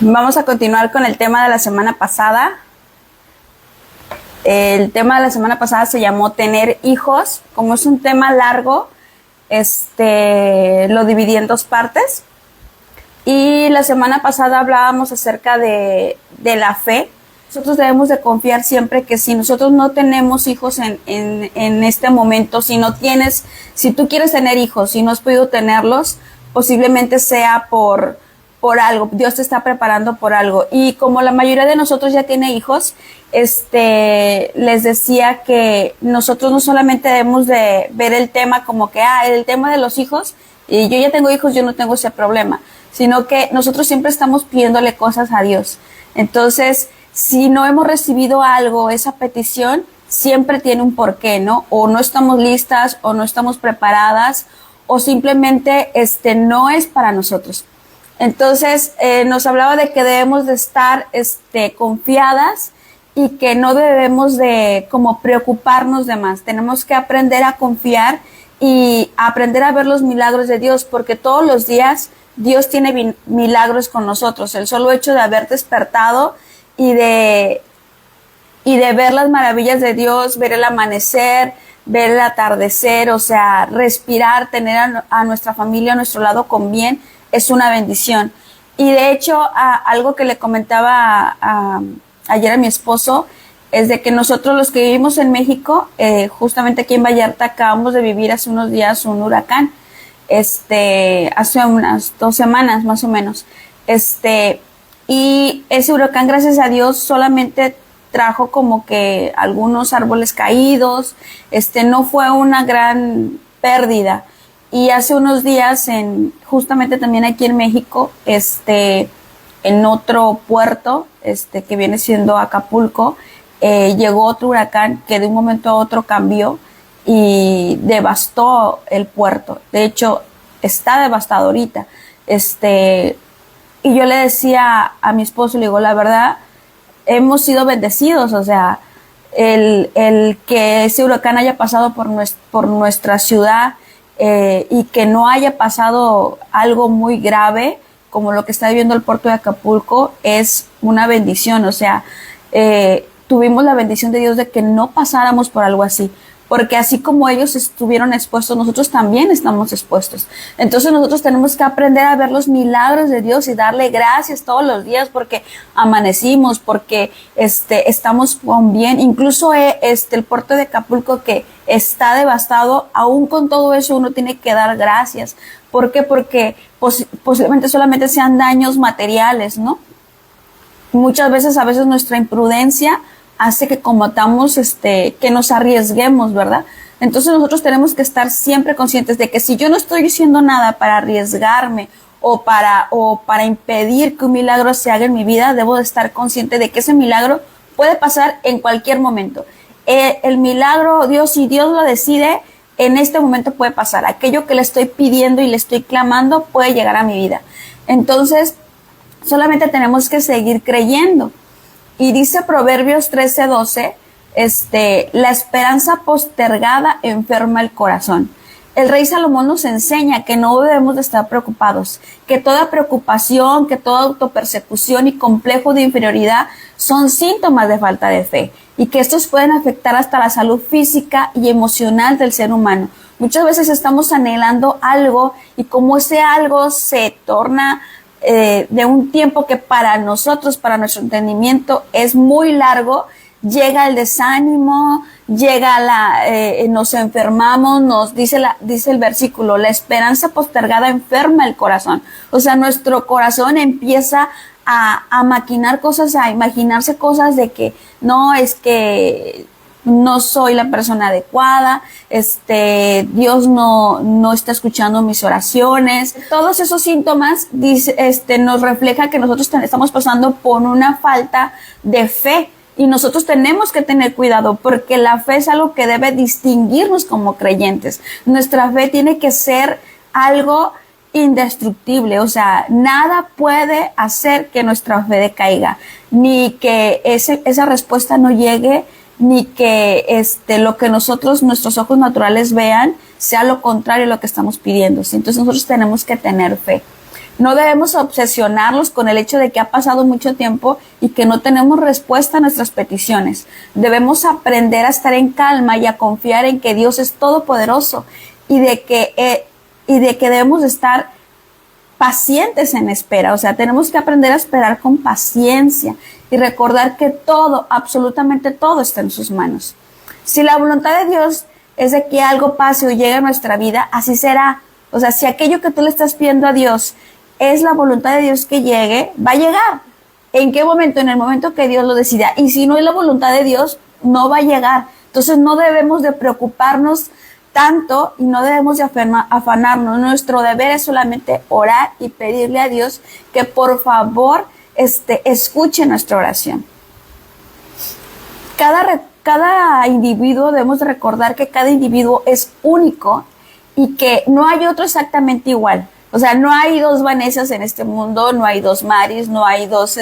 Vamos a continuar con el tema de la semana pasada. El tema de la semana pasada se llamó tener hijos. Como es un tema largo, lo dividí en dos partes. Y la semana pasada hablábamos acerca de la fe. Nosotros debemos de confiar siempre que si nosotros no tenemos hijos en este momento, si tú quieres tener hijos y no has podido tenerlos, posiblemente sea por algo. Dios te está preparando por algo. Y como la mayoría de nosotros ya tiene hijos, les decía que nosotros no solamente debemos de ver el tema como que, el tema de los hijos, y yo ya tengo hijos, yo no tengo ese problema, sino que nosotros siempre estamos pidiéndole cosas a Dios. Entonces, si no hemos recibido algo, esa petición siempre tiene un porqué, ¿no? O no estamos listas, o no estamos preparadas, o simplemente no es para nosotros. Entonces, nos hablaba de que debemos de estar confiadas y que no debemos de como preocuparnos de más. Tenemos que aprender a confiar y aprender a ver los milagros de Dios, porque todos los días Dios tiene milagros con nosotros. El solo hecho de haber despertado y de ver las maravillas de Dios, ver el amanecer, ver el atardecer, o sea, respirar, tener a nuestra familia a nuestro lado con bien, es una bendición. Y de hecho, algo que le comentaba ayer a mi esposo, es de que nosotros los que vivimos en México, justamente aquí en Vallarta, acabamos de vivir hace unos días un huracán, hace unas 2 semanas más o menos, y ese huracán, gracias a Dios, solamente trajo como que algunos árboles caídos, no fue una gran pérdida. Y hace unos días, justamente también aquí en México, en otro puerto, que viene siendo Acapulco, llegó otro huracán que de un momento a otro cambió y devastó el puerto. De hecho, está devastado ahorita. Y yo le decía a mi esposo, le digo, la verdad, hemos sido bendecidos, o sea, el que ese huracán haya pasado por nuestra ciudad, y que no haya pasado algo muy grave como lo que está viviendo el puerto de Acapulco es una bendición. O sea, tuvimos la bendición de Dios de que no pasáramos por algo así, porque así como ellos estuvieron expuestos, nosotros también estamos expuestos. Entonces nosotros tenemos que aprender a ver los milagros de Dios y darle gracias todos los días porque amanecimos, porque estamos con bien. Incluso el puerto de Acapulco que está devastado, aún con todo eso uno tiene que dar gracias. ¿Por qué? Porque posiblemente solamente sean daños materiales, ¿no? Muchas veces, a veces nuestra imprudencia hace que cometamos, que nos arriesguemos, ¿verdad? Entonces nosotros tenemos que estar siempre conscientes de que si yo no estoy haciendo nada para arriesgarme o para impedir que un milagro se haga en mi vida, debo de estar consciente de que ese milagro puede pasar en cualquier momento. El milagro, si Dios lo decide, en este momento puede pasar. Aquello que le estoy pidiendo y le estoy clamando puede llegar a mi vida. Entonces, solamente tenemos que seguir creyendo. Y dice Proverbios 13:12, la esperanza postergada enferma el corazón. El rey Salomón nos enseña que no debemos de estar preocupados, que toda preocupación, que toda autopersecución y complejo de inferioridad son síntomas de falta de fe y que estos pueden afectar hasta la salud física y emocional del ser humano. Muchas veces estamos anhelando algo y como ese algo se torna de un tiempo que para nosotros, para nuestro entendimiento es muy largo, llega el desánimo, nos enfermamos, nos dice el versículo, la esperanza postergada enferma el corazón. O sea, nuestro corazón empieza a maquinar cosas, a imaginarse cosas de que no, es que no soy la persona adecuada, Dios no está escuchando mis oraciones. Todos esos síntomas nos refleja que nosotros estamos pasando por una falta de fe y nosotros tenemos que tener cuidado porque la fe es algo que debe distinguirnos como creyentes. Nuestra fe tiene que ser algo indestructible, o sea, nada puede hacer que nuestra fe decaiga, ni que esa respuesta no llegue, ni que lo que nuestros ojos naturales vean sea lo contrario a lo que estamos pidiendo. Entonces nosotros tenemos que tener fe. No debemos obsesionarnos con el hecho de que ha pasado mucho tiempo y que no tenemos respuesta a nuestras peticiones. Debemos aprender a estar en calma y a confiar en que Dios es todopoderoso y de que debemos estar pacientes en espera. O sea, tenemos que aprender a esperar con paciencia y recordar que todo, absolutamente todo está en sus manos. Si la voluntad de Dios es de que algo pase o llegue a nuestra vida, así será. O sea, si aquello que tú le estás pidiendo a Dios es la voluntad de Dios que llegue, va a llegar. ¿En qué momento? En el momento que Dios lo decida. Y si no es la voluntad de Dios, no va a llegar. Entonces no debemos de preocuparnos tanto y no debemos de afanarnos. Nuestro deber es solamente orar y pedirle a Dios que por favor escuche nuestra oración. Cada individuo, debemos de recordar que cada individuo es único y que no hay otro exactamente igual. O sea, no hay dos Vanessas en este mundo, no hay dos Maris, no hay dos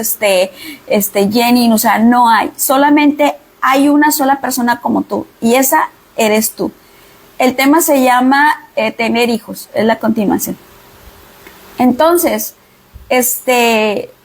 Jenny, o sea, no hay. Solamente hay una sola persona como tú y esa eres tú. El tema se llama tener hijos, es la continuación. Entonces,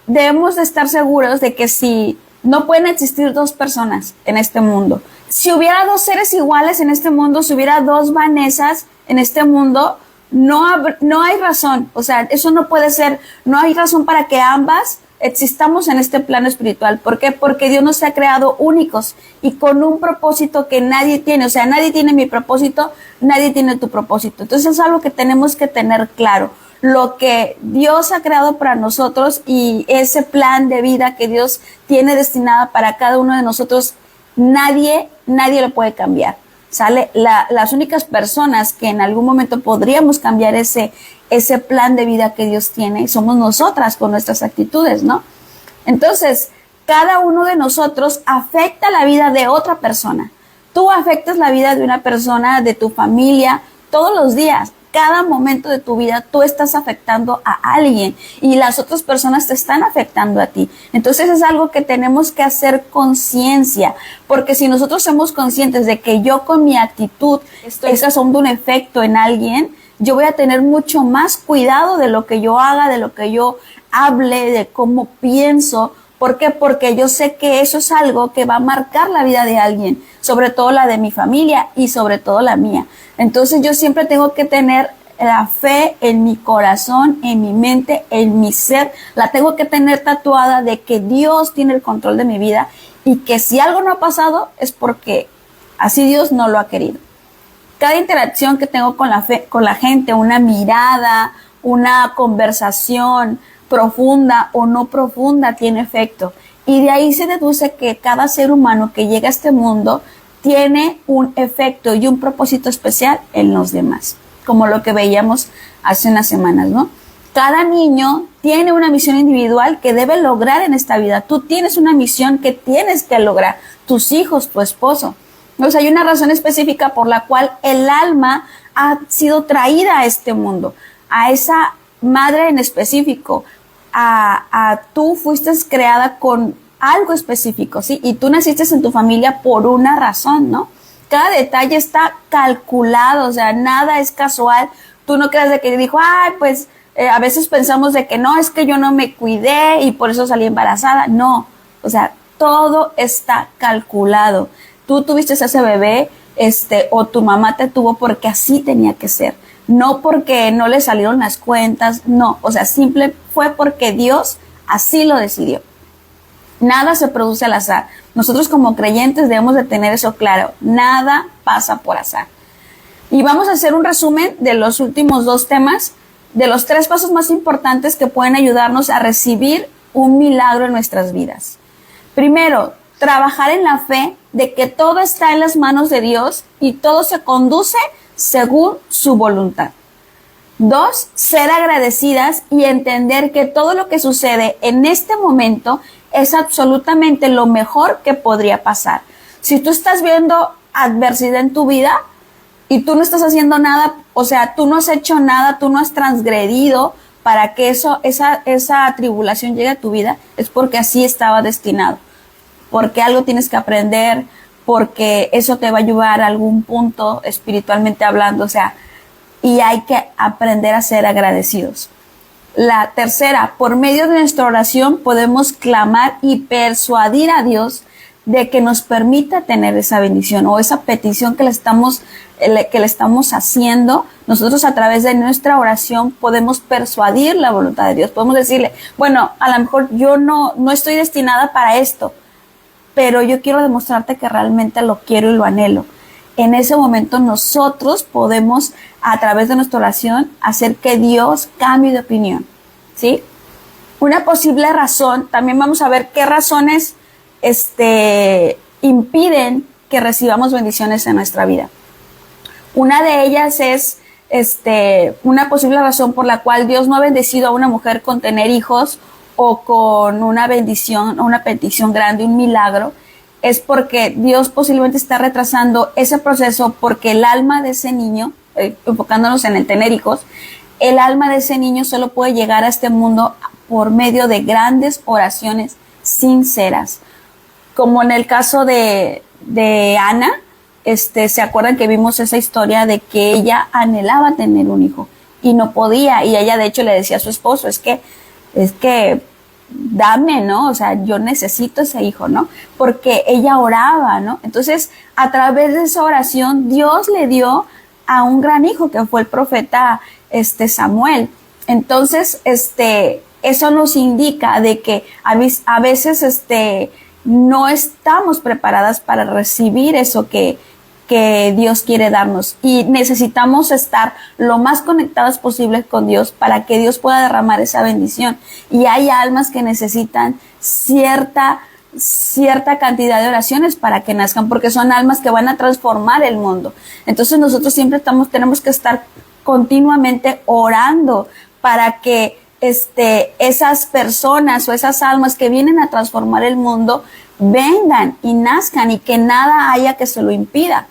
debemos de estar seguros de que si no pueden existir dos personas en este mundo. Si hubiera dos seres iguales en este mundo, si hubiera dos Vanessas en este mundo, no hay razón. O sea, eso no puede ser. No hay razón para que ambas existamos en este plano espiritual. ¿Por qué? Porque Dios nos ha creado únicos y con un propósito que nadie tiene. O sea, nadie tiene mi propósito, nadie tiene tu propósito. Entonces es algo que tenemos que tener claro. Lo que Dios ha creado para nosotros y ese plan de vida que Dios tiene destinada para cada uno de nosotros, nadie lo puede cambiar. ¿Sale? Las únicas personas que en algún momento podríamos cambiar ese plan de vida que Dios tiene somos nosotras con nuestras actitudes, ¿no? Entonces, cada uno de nosotros afecta la vida de otra persona. Tú afectas la vida de una persona, de tu familia, todos los días. Cada momento de tu vida tú estás afectando a alguien y las otras personas te están afectando a ti. Entonces es algo que tenemos que hacer conciencia, porque si nosotros somos conscientes de que yo con mi actitud estoy causando un efecto en alguien, yo voy a tener mucho más cuidado de lo que yo haga, de lo que yo hable, de cómo pienso. ¿Por qué? Porque yo sé que eso es algo que va a marcar la vida de alguien, sobre todo la de mi familia y sobre todo la mía. Entonces yo siempre tengo que tener la fe en mi corazón, en mi mente, en mi ser. La tengo que tener tatuada de que Dios tiene el control de mi vida y que si algo no ha pasado es porque así Dios no lo ha querido. Cada interacción que tengo con la gente, una mirada, una conversación profunda o no profunda tiene efecto. Y de ahí se deduce que cada ser humano que llega a este mundo tiene un efecto y un propósito especial en los demás, como lo que veíamos hace unas semanas, ¿no? Cada niño tiene una misión individual que debe lograr en esta vida. Tú tienes una misión que tienes que lograr, tus hijos, tu esposo. O sea, hay una razón específica por la cual el alma ha sido traída a este mundo, a esa madre en específico. Tú fuiste creada con algo específico, ¿sí? Y tú naciste en tu familia por una razón, ¿no? Cada detalle está calculado, o sea, nada es casual. Tú no creas de que dijo, pues a veces pensamos de que no, es que yo no me cuidé y por eso salí embarazada. No, o sea, todo está calculado. Tú tuviste ese bebé, o tu mamá te tuvo porque así tenía que ser. No porque no le salieron las cuentas, no, o sea, simple fue porque Dios así lo decidió. Nada se produce al azar. Nosotros como creyentes debemos de tener eso claro. Nada pasa por azar. Y vamos a hacer un resumen de los últimos dos temas, de los 3 pasos más importantes que pueden ayudarnos a recibir un milagro en nuestras vidas. Primero, trabajar en la fe de que todo está en las manos de Dios y todo se conduce según su voluntad. 2, ser agradecidas y entender que todo lo que sucede en este momento es absolutamente lo mejor que podría pasar. Si tú estás viendo adversidad en tu vida y tú no estás haciendo nada, o sea, tú no has hecho nada, tú no has transgredido para que esa tribulación llegue a tu vida, es porque así estaba destinado. Porque algo tienes que aprender, porque eso te va a ayudar a algún punto espiritualmente hablando, o sea, y hay que aprender a ser agradecidos. La tercera, por medio de nuestra oración podemos clamar y persuadir a Dios de que nos permita tener esa bendición o esa petición que le estamos haciendo. Nosotros a través de nuestra oración podemos persuadir la voluntad de Dios. Podemos decirle, bueno, a lo mejor yo no estoy destinada para esto, pero yo quiero demostrarte que realmente lo quiero y lo anhelo. En ese momento nosotros podemos, a través de nuestra oración, hacer que Dios cambie de opinión, ¿sí? Una posible razón, también vamos a ver qué razones impiden que recibamos bendiciones en nuestra vida. Una de ellas es una posible razón por la cual Dios no ha bendecido a una mujer con tener hijos o con una bendición, una petición grande, un milagro, es porque Dios posiblemente está retrasando ese proceso porque el alma de ese niño, enfocándonos en el tener hijos, el alma de ese niño solo puede llegar a este mundo por medio de grandes oraciones sinceras. Como en el caso de Ana, ¿se acuerdan que vimos esa historia de que ella anhelaba tener un hijo y no podía? Y ella de hecho le decía a su esposo, es que dame, ¿no? O sea, yo necesito ese hijo, ¿no? Porque ella oraba, ¿no? Entonces, a través de esa oración, Dios le dio a un gran hijo que fue el profeta, Samuel. Entonces, eso nos indica de que a veces, no estamos preparadas para recibir eso que Dios quiere darnos y necesitamos estar lo más conectadas posible con Dios para que Dios pueda derramar esa bendición. Y hay almas que necesitan cierta cantidad de oraciones para que nazcan, porque son almas que van a transformar el mundo. Entonces nosotros siempre tenemos que estar continuamente orando para que esas personas o esas almas que vienen a transformar el mundo vengan y nazcan y que nada haya que se lo impida,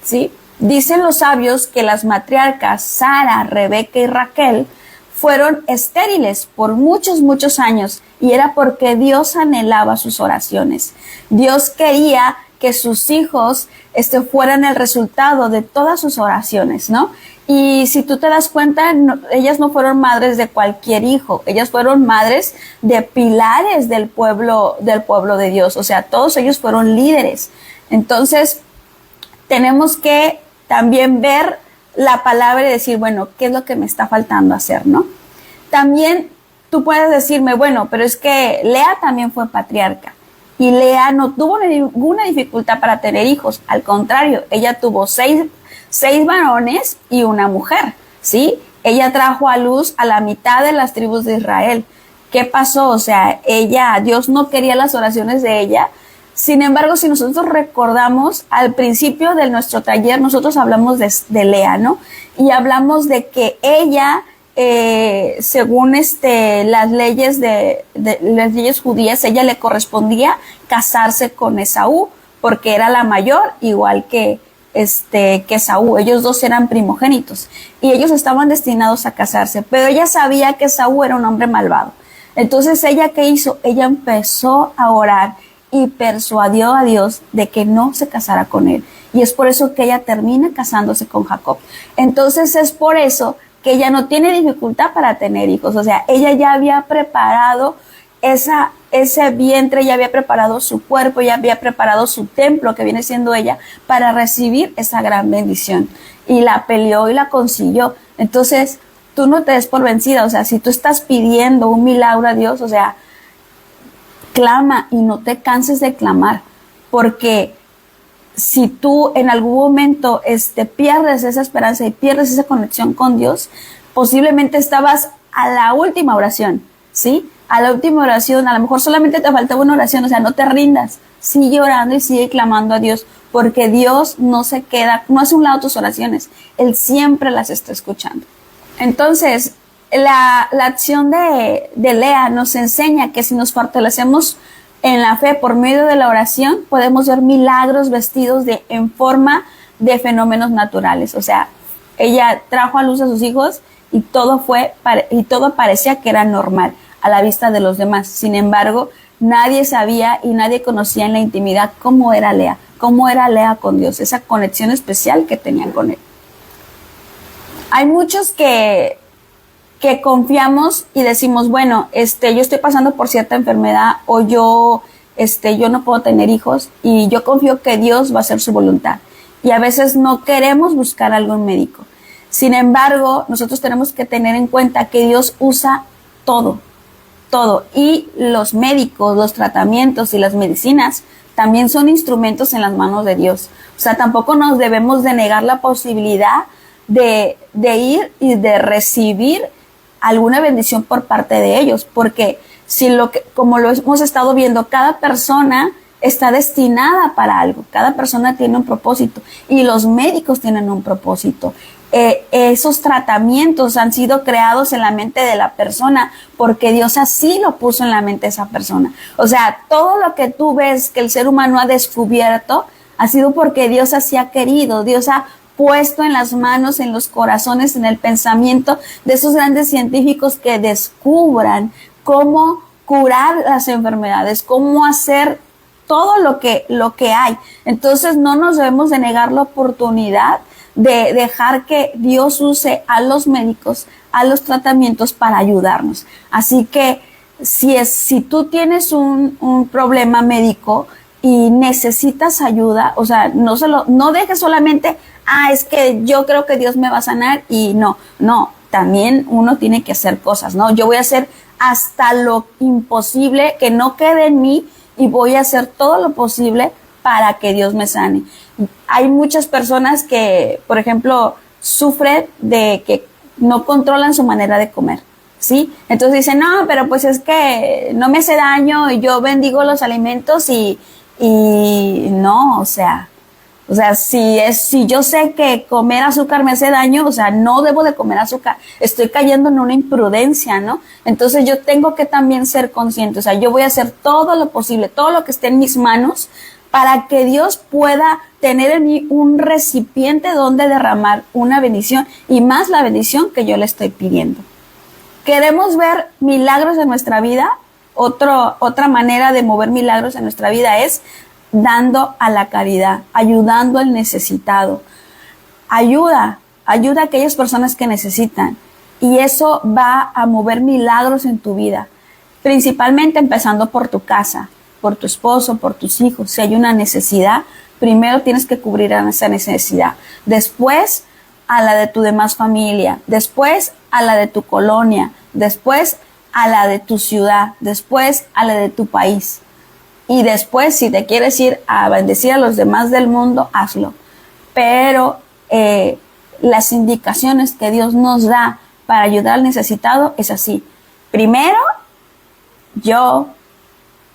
¿sí? Dicen los sabios que las matriarcas Sara, Rebeca y Raquel fueron estériles por muchos años y era porque Dios anhelaba sus oraciones. Dios quería que sus hijos fueran el resultado de todas sus oraciones, ¿no? Y si tú te das cuenta, ellas no fueron madres de cualquier hijo, ellas fueron madres de pilares del pueblo de Dios, o sea, todos ellos fueron líderes. Entonces, tenemos que también ver la palabra y decir, bueno, ¿qué es lo que me está faltando hacer, no? También tú puedes decirme, bueno, pero es que Lea también fue patriarca y Lea no tuvo ninguna dificultad para tener hijos, al contrario, ella tuvo seis varones y una mujer, ¿sí? Ella trajo a luz a la mitad de las tribus de Israel. ¿Qué pasó? O sea, Dios no quería las oraciones de ella. Sin embargo, si nosotros recordamos, al principio de nuestro taller, nosotros hablamos de Lea, ¿no? Y hablamos de que ella, según las leyes las leyes judías, ella le correspondía casarse con Esaú, porque era la mayor, igual que Esaú. Ellos dos eran primogénitos y ellos estaban destinados a casarse, pero ella sabía que Esaú era un hombre malvado. Entonces, ¿ella qué hizo? Ella empezó a orar y persuadió a Dios de que no se casara con él. Y es por eso que ella termina casándose con Jacob. Entonces, es por eso que ella no tiene dificultad para tener hijos. O sea, ella ya había preparado ese vientre, ya había preparado su cuerpo, ya había preparado su templo, que viene siendo ella, para recibir esa gran bendición. Y la peleó y la consiguió. Entonces, tú no te des por vencida. O sea, si tú estás pidiendo un milagro a Dios, o sea, clama y no te canses de clamar, porque si tú en algún momento pierdes esa esperanza y pierdes esa conexión con Dios, posiblemente estabas a la última oración, ¿sí? A la última oración, a lo mejor solamente te faltaba una oración, o sea, no te rindas, sigue orando y sigue clamando a Dios, porque Dios no se queda, no hace un lado tus oraciones, Él siempre las está escuchando. Entonces, la acción de Lea nos enseña que si nos fortalecemos en la fe por medio de la oración, podemos ver milagros vestidos en forma de fenómenos naturales. O sea, ella trajo a luz a sus hijos y todo parecía que era normal a la vista de los demás. Sin embargo, nadie sabía y nadie conocía en la intimidad cómo era Lea con Dios, esa conexión especial que tenían con Él. Hay muchos que que confiamos y decimos, bueno, yo estoy pasando por cierta enfermedad o yo no puedo tener hijos y yo confío que Dios va a hacer su voluntad. Y a veces no queremos buscar algún médico. Sin embargo, nosotros tenemos que tener en cuenta que Dios usa todo. Y los médicos, los tratamientos y las medicinas también son instrumentos en las manos de Dios. O sea, tampoco nos debemos de negar la posibilidad de ir y de recibir alguna bendición por parte de ellos, porque como lo hemos estado viendo, cada persona está destinada para algo, cada persona tiene un propósito y los médicos tienen un propósito. Esos tratamientos han sido creados en la mente de la persona porque Dios así lo puso en la mente de esa persona. O sea, todo lo que tú ves que el ser humano ha descubierto ha sido porque Dios así ha querido. Dios ha puesto en las manos, en los corazones, en el pensamiento de esos grandes científicos que descubran cómo curar las enfermedades, cómo hacer todo lo que hay. Entonces no nos debemos de negar la oportunidad de dejar que Dios use a los médicos, a los tratamientos para ayudarnos. Así que si tú tienes un problema médico y necesitas ayuda, o sea, no dejes solamente, es que yo creo que Dios me va a sanar y no, también uno tiene que hacer cosas, ¿no? Yo voy a hacer hasta lo imposible que no quede en mí y voy a hacer todo lo posible para que Dios me sane. Hay muchas personas que, por ejemplo, sufren de que no controlan su manera de comer, ¿sí? Entonces dicen, no, pero pues es que no me hace daño y yo bendigo los alimentos y no, o sea, si yo sé que comer azúcar me hace daño, o sea, no debo de comer azúcar, estoy cayendo en una imprudencia, ¿no? Entonces yo tengo que también ser consciente, o sea, yo voy a hacer todo lo posible, todo lo que esté en mis manos para que Dios pueda tener en mí un recipiente donde derramar una bendición y más la bendición que yo le estoy pidiendo. ¿Queremos ver milagros en nuestra vida? Otra manera de mover milagros en nuestra vida es dando a la caridad, ayudando al necesitado. Ayuda a aquellas personas que necesitan y eso va a mover milagros en tu vida, principalmente empezando por tu casa, por tu esposo, por tus hijos. Si hay una necesidad, primero tienes que cubrir esa necesidad, después a la de tu demás familia, después a la de tu colonia, después a la de tu ciudad, después a la de tu país. Y después, si te quieres ir a bendecir a los demás del mundo, hazlo. Pero las indicaciones que Dios nos da para ayudar al necesitado es así. Primero, yo,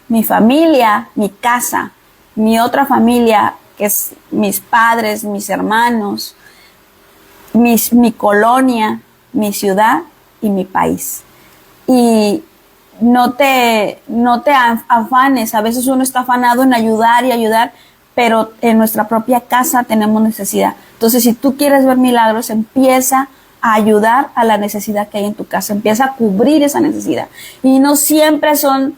mi familia, mi casa, mi otra familia, que es mis padres, mis hermanos, mi colonia, mi ciudad y mi país. Y no te afanes, a veces uno está afanado en ayudar, pero en nuestra propia casa tenemos necesidad. Entonces, si tú quieres ver milagros, empieza a ayudar a la necesidad que hay en tu casa, empieza a cubrir esa necesidad. Y no siempre son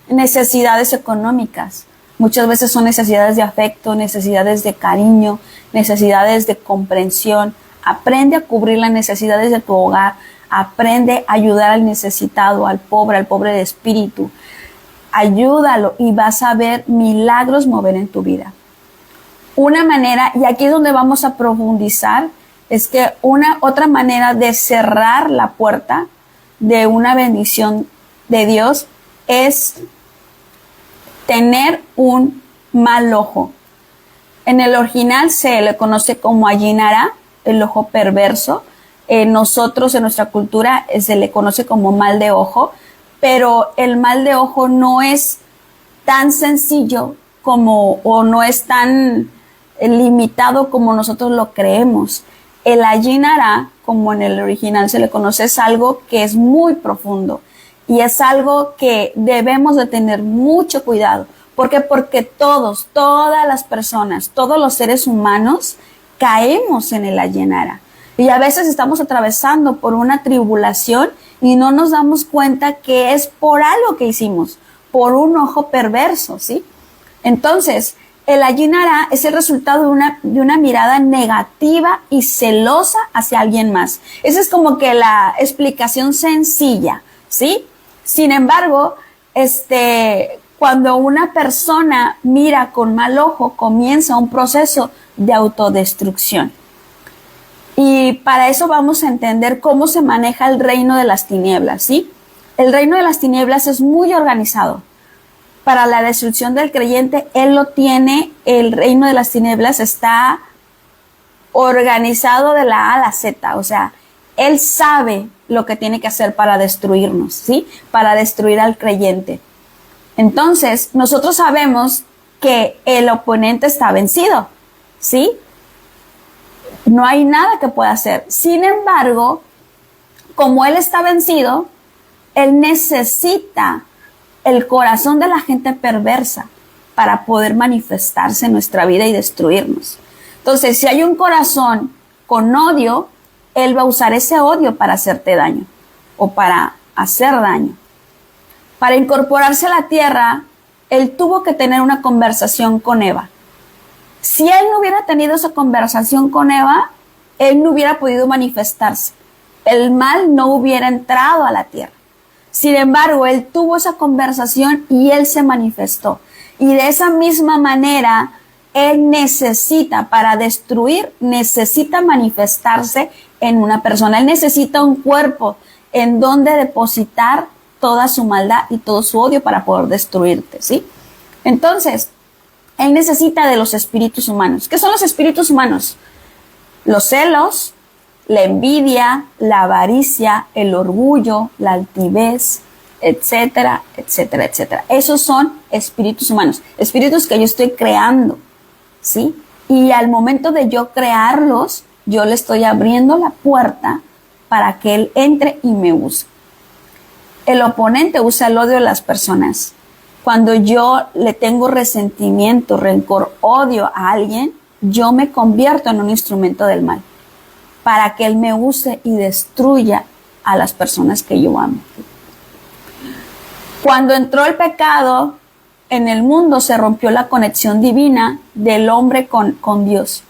necesidades económicas, muchas veces son necesidades de afecto, necesidades de cariño, necesidades de comprensión. Aprende a cubrir las necesidades de tu hogar, aprende a ayudar al necesitado, al pobre de espíritu. Ayúdalo y vas a ver milagros mover en tu vida. Una manera, y aquí es donde vamos a profundizar, es que otra manera de cerrar la puerta de una bendición de Dios es tener un mal ojo. En el original se le conoce como ayinara, el ojo perverso. Nosotros en nuestra cultura se le conoce como mal de ojo, pero el mal de ojo no es tan sencillo o no es tan limitado como nosotros lo creemos. El ayinara, como en el original se le conoce, es algo que es muy profundo y es algo que debemos de tener mucho cuidado. ¿Por qué? Porque todas las personas, todos los seres humanos caemos en el ayinara. Y a veces estamos atravesando por una tribulación y no nos damos cuenta que es por algo que hicimos, por un ojo perverso, ¿sí? Entonces, El ayinará es el resultado de una mirada negativa y celosa hacia alguien más. Esa es como que la explicación sencilla, ¿sí? Sin embargo, cuando una persona mira con mal ojo, comienza un proceso de autodestrucción. Y para eso vamos a entender cómo se maneja el reino de las tinieblas, ¿sí? El reino de las tinieblas es muy organizado. Para la destrucción del creyente, él lo tiene, el reino de las tinieblas está organizado de la A a la Z, o sea, él sabe lo que tiene que hacer para destruirnos, ¿sí? Para destruir al creyente. Entonces, nosotros sabemos que el oponente está vencido, ¿sí? No hay nada que pueda hacer. Sin embargo, como él está vencido, él necesita el corazón de la gente perversa para poder manifestarse en nuestra vida y destruirnos. Entonces, si hay un corazón con odio, él va a usar ese odio para hacerte daño o para hacer daño. Para incorporarse a la tierra, él tuvo que tener una conversación con Eva. Si él no hubiera tenido esa conversación con Eva, él no hubiera podido manifestarse. El mal no hubiera entrado a la tierra. Sin embargo, él tuvo esa conversación y él se manifestó. Y de esa misma manera, él necesita, para destruir, necesita manifestarse en una persona. Él necesita un cuerpo en donde depositar toda su maldad y todo su odio para poder destruirte, ¿sí? Entonces, él necesita de los espíritus humanos. ¿Qué son los espíritus humanos? Los celos, la envidia, la avaricia, el orgullo, la altivez, etcétera, etcétera, etcétera. Esos son espíritus humanos, espíritus que yo estoy creando, ¿sí? Y al momento de yo crearlos, yo le estoy abriendo la puerta para que él entre y me use. El oponente usa el odio de las personas. Cuando yo le tengo resentimiento, rencor, odio a alguien, yo me convierto en un instrumento del mal para que él me use y destruya a las personas que yo amo. Cuando entró el pecado en el mundo, se rompió la conexión divina del hombre con Dios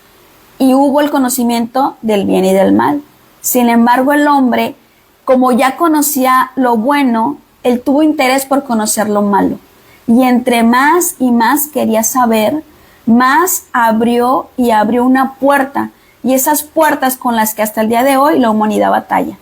y hubo el conocimiento del bien y del mal. Sin embargo, el hombre, como ya conocía lo bueno, él tuvo interés por conocer lo malo. Y entre más y más quería saber, más abrió una puerta. Y esas puertas con las que hasta el día de hoy la humanidad batalla.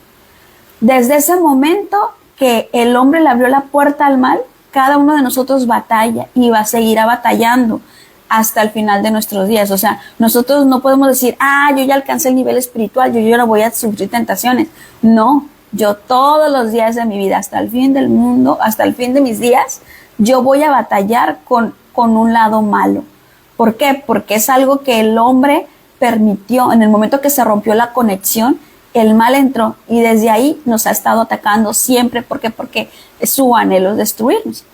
Desde ese momento que el hombre le abrió la puerta al mal, cada uno de nosotros batalla y va a seguir batallando hasta el final de nuestros días. O sea, nosotros no podemos decir, yo ya alcancé el nivel espiritual, yo no voy a sufrir tentaciones. No, yo todos los días de mi vida, hasta el fin del mundo, hasta el fin de mis días, yo voy a batallar con un lado malo. ¿Por qué? Porque es algo que el hombre permitió. En el momento que se rompió la conexión, el mal entró y desde ahí nos ha estado atacando siempre. ¿Por qué? Porque su anhelo es destruirnos.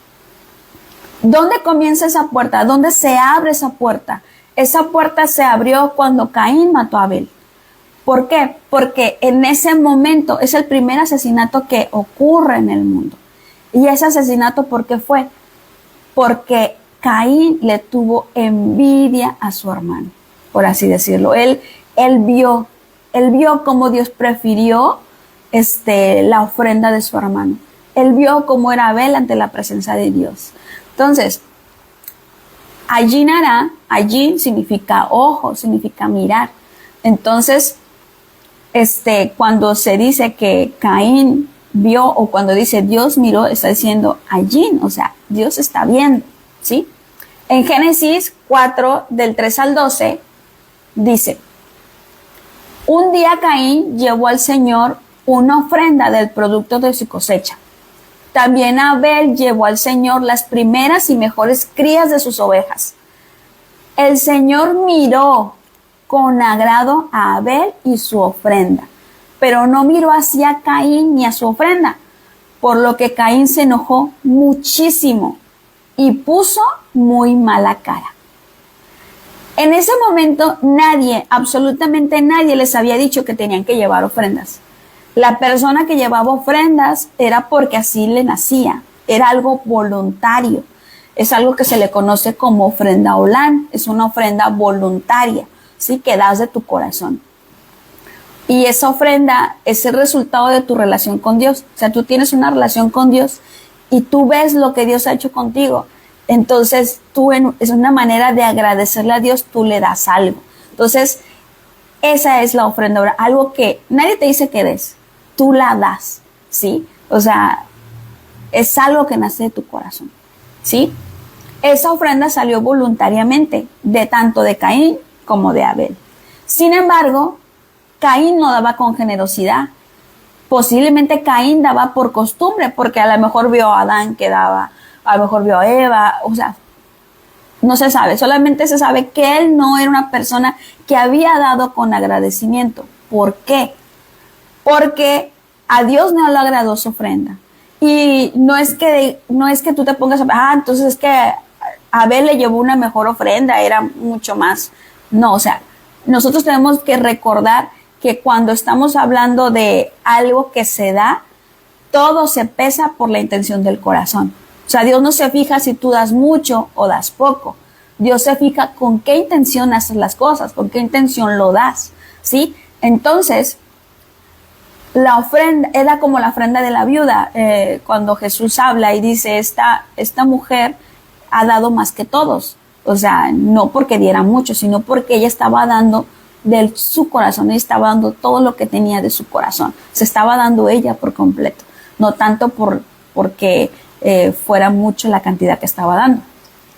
¿Dónde comienza esa puerta? ¿Dónde se abre esa puerta? Esa puerta se abrió cuando Caín mató a Abel. ¿Por qué? Porque en ese momento es el primer asesinato que ocurre en el mundo. Y ese asesinato, ¿por qué fue? Porque Caín le tuvo envidia a su hermano, por así decirlo. Él vio cómo Dios prefirió la ofrenda de su hermano. Él vio cómo era Abel ante la presencia de Dios. Entonces, allí significa ojo, significa mirar. Entonces, cuando se dice que Caín vio, o cuando dice Dios miró, está diciendo allí, o sea, Dios está viendo, ¿sí? En Génesis 4, del 3 al 12, dice: un día Caín llevó al Señor una ofrenda del producto de su cosecha. También Abel llevó al Señor las primeras y mejores crías de sus ovejas. El Señor miró con agrado a Abel y su ofrenda, pero no miró hacia Caín ni a su ofrenda, por lo que Caín se enojó muchísimo y puso muy mala cara. En ese momento nadie, absolutamente nadie les había dicho que tenían que llevar ofrendas. La persona que llevaba ofrendas era porque así le nacía, era algo voluntario. es algo que se le conoce como ofrenda olán, es una ofrenda voluntaria, ¿sí? Que das de tu corazón. Y esa ofrenda es el resultado de tu relación con Dios. O sea, tú tienes una relación con Dios y tú ves lo que Dios ha hecho contigo. Entonces, es una manera de agradecerle a Dios, tú le das algo. Entonces, esa es la ofrenda, algo que nadie te dice que des, tú la das, ¿sí? O sea, es algo que nace de tu corazón, ¿sí? Esa ofrenda salió voluntariamente, tanto de Caín como de Abel. Sin embargo, Caín no daba con generosidad. Posiblemente Caín daba por costumbre, porque a lo mejor vio a Adán que daba, a lo mejor vio a Eva, o sea, no se sabe, solamente se sabe que él no era una persona que había dado con agradecimiento. ¿Por qué? Porque a Dios no le agradó su ofrenda. Y no es que tú te pongas a, entonces es que Abel le llevó una mejor ofrenda, era mucho más. No, o sea, nosotros tenemos que recordar que cuando estamos hablando de algo que se da, todo se pesa por la intención del corazón. O sea, Dios no se fija si tú das mucho o das poco. Dios se fija con qué intención haces las cosas, con qué intención lo das, ¿sí? Entonces, la ofrenda era como la ofrenda de la viuda, cuando Jesús habla y dice, esta mujer ha dado más que todos. O sea, no porque diera mucho, sino porque ella estaba dando de su corazón, ella estaba dando todo lo que tenía de su corazón. Se estaba dando ella por completo, no tanto porque fuera mucho la cantidad que estaba dando.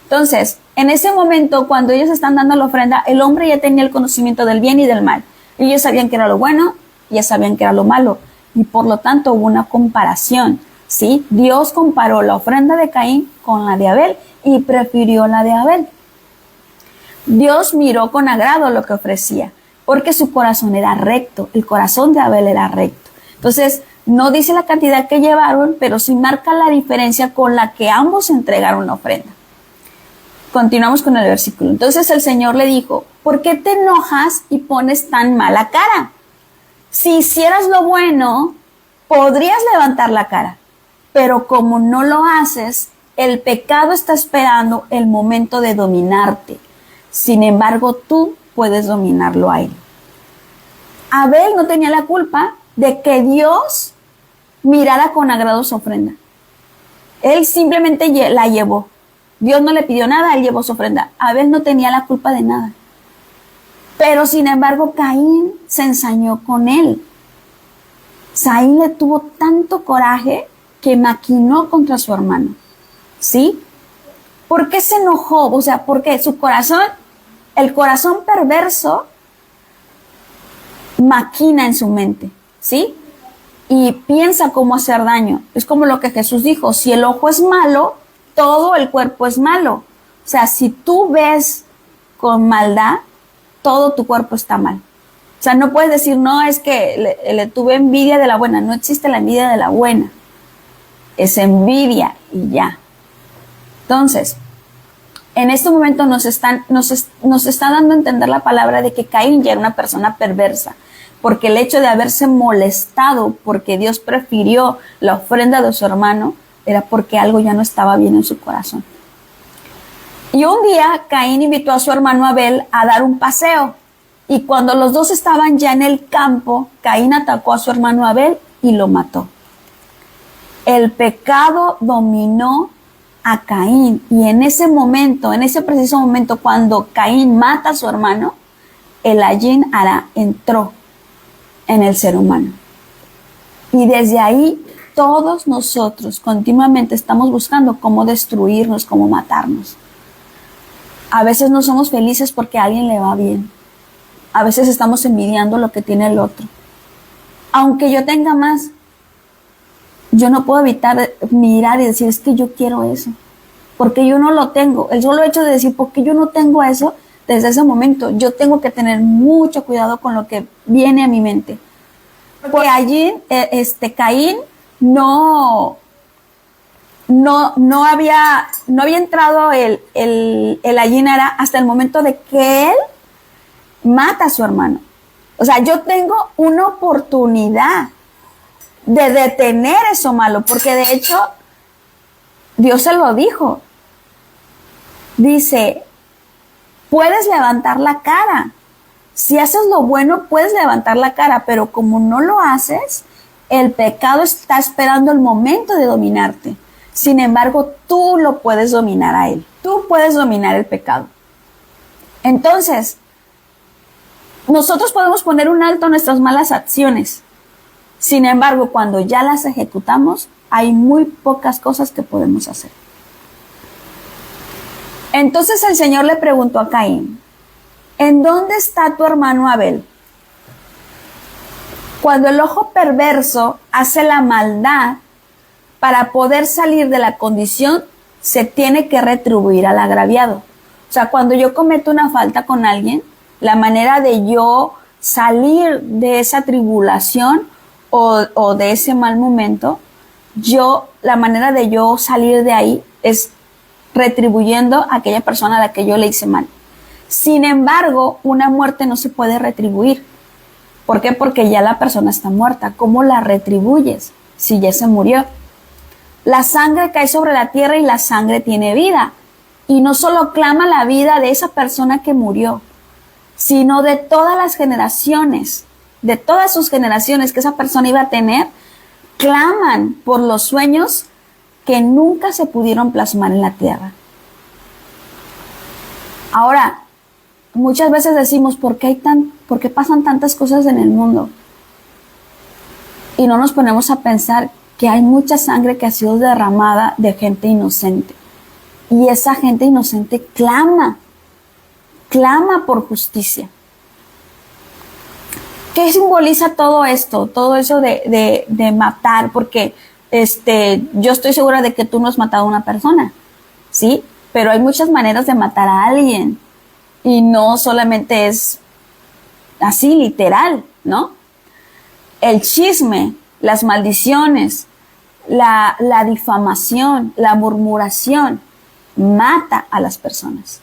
Entonces, en ese momento, cuando ellos están dando la ofrenda, el hombre ya tenía el conocimiento del bien y del mal. Ellos sabían que era lo bueno, ya sabían que era lo malo, y por lo tanto hubo una comparación, ¿sí? Dios comparó la ofrenda de Caín con la de Abel y prefirió la de Abel. Dios miró con agrado lo que ofrecía, porque su corazón era recto, el corazón de Abel era recto. Entonces, no dice la cantidad que llevaron, pero sí marca la diferencia con la que ambos entregaron la ofrenda. Continuamos con el versículo. Entonces el Señor le dijo, ¿por qué te enojas y pones tan mala cara? Si hicieras lo bueno, podrías levantar la cara, pero como no lo haces, el pecado está esperando el momento de dominarte. Sin embargo, tú puedes dominarlo a él. Abel no tenía la culpa de que Dios mirara con agrado su ofrenda. Él simplemente la llevó. Dios no le pidió nada, él llevó su ofrenda. Abel no tenía la culpa de nada. Pero sin embargo, Caín se ensañó con él. Caín le tuvo tanto coraje que maquinó contra su hermano. ¿Sí? ¿Por qué se enojó? O sea, porque su corazón, el corazón perverso, maquina en su mente. ¿Sí? Y piensa cómo hacer daño. Es como lo que Jesús dijo, si el ojo es malo, todo el cuerpo es malo. O sea, si tú ves con maldad, todo tu cuerpo está mal. O sea, no puedes decir, no, es que le tuve envidia de la buena. No existe la envidia de la buena. Es envidia y ya. Entonces, en este momento nos está dando a entender la palabra de que Caín ya era una persona perversa. Porque el hecho de haberse molestado porque Dios prefirió la ofrenda de su hermano, era porque algo ya no estaba bien en su corazón. Y un día Caín invitó a su hermano Abel a dar un paseo. Y cuando los dos estaban ya en el campo, Caín atacó a su hermano Abel y lo mató. El pecado dominó a Caín. Y en ese momento, en ese preciso momento, cuando Caín mata a su hermano, el Ayin Ara entró en el ser humano. Y desde ahí todos nosotros continuamente estamos buscando cómo destruirnos, cómo matarnos. A veces no somos felices porque a alguien le va bien. A veces estamos envidiando lo que tiene el otro. Aunque yo tenga más, yo no puedo evitar mirar y decir, es que yo quiero eso. Porque yo no lo tengo. El solo hecho de decir, porque yo no tengo eso, desde ese momento yo tengo que tener mucho cuidado con lo que viene a mi mente. Porque allí, Caín no había entrado el Ayin Ara hasta el momento de que él mata a su hermano. O sea, yo tengo una oportunidad de detener eso malo, porque de hecho Dios se lo dijo. Dice, puedes levantar la cara. Si haces lo bueno, puedes levantar la cara, pero como no lo haces, el pecado está esperando el momento de dominarte. Sin embargo, tú lo puedes dominar a él. Tú puedes dominar el pecado. Entonces, nosotros podemos poner un alto a nuestras malas acciones. Sin embargo, cuando ya las ejecutamos, hay muy pocas cosas que podemos hacer. Entonces el Señor le preguntó a Caín, ¿en dónde está tu hermano Abel? Cuando el ojo perverso hace la maldad, para poder salir de la condición, se tiene que retribuir al agraviado. O sea, cuando yo cometo una falta con alguien, la manera de yo salir de esa tribulación o de ese mal momento, la manera de yo salir de ahí es retribuyendo a aquella persona a la que yo le hice mal. Sin embargo, una muerte no se puede retribuir. ¿Por qué? Porque ya la persona está muerta. ¿Cómo la retribuyes si ya se murió? La sangre cae sobre la tierra y la sangre tiene vida. Y no solo clama la vida de esa persona que murió, sino de todas las generaciones, de todas sus generaciones que esa persona iba a tener, claman por los sueños que nunca se pudieron plasmar en la tierra. Ahora, muchas veces decimos, ¿por qué pasan tantas cosas en el mundo? Y no nos ponemos a pensar que hay mucha sangre que ha sido derramada de gente inocente. Y esa gente inocente clama por justicia. ¿Qué simboliza todo esto? Todo eso de matar, porque yo estoy segura de que tú no has matado a una persona, ¿sí? Pero hay muchas maneras de matar a alguien y no solamente es así literal, ¿no? El chisme, las maldiciones, la difamación, la murmuración mata a las personas.